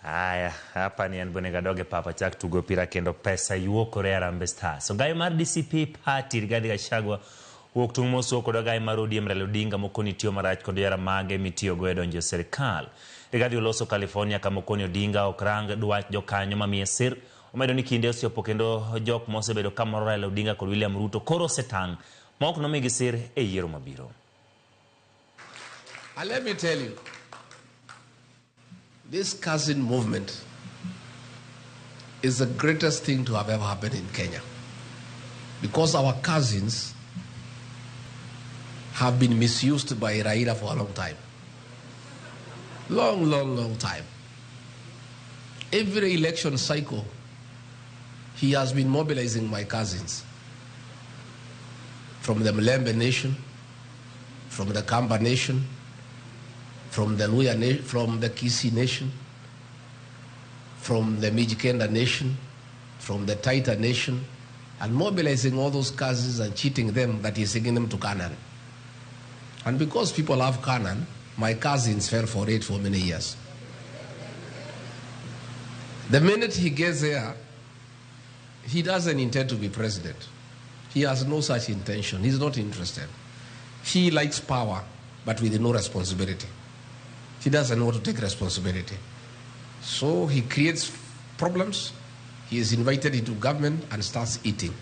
Aya, hapa ni Anbone Gadoge papa chak tugo pira kendo pesa yuoko re Harambee Stars. So gai mar DCP party Rigathi Gachagua wuok tung mosuo kod gai mar ODM Raila Odinga mokoni tiyo marach kod yara mage mitiyo go e donjo serikal. Rigathi oloso California kama mokoni Odinga okrang dwach jokanyo ma miye sir. Omedo ni kinde osiopo kendo jok mosebedo kamoro Raila Odinga kod William Ruto koro setang ma ok nomigi sir e yiero mabiro. And let me tell you, this cousin movement is the greatest thing to have ever happened in Kenya, because our cousins have been misused by Raila for a long time. Long time. Every election cycle, he has been mobilizing my cousins from the Mlembe Nation, from the Kamba Nation, from the Luya, from the Kisi Nation, from the Mijikenda Nation, from the Taita Nation, and mobilizing all those cousins and cheating them that he's sending them to Canaan. And because people love Canaan, my cousins fell for it for many years. The minute he gets there, he doesn't intend to be president. He has no such intention. He's not interested. He likes power, but with no responsibility. He doesn't know how to take responsibility. So he creates problems. He is invited into government and starts eating.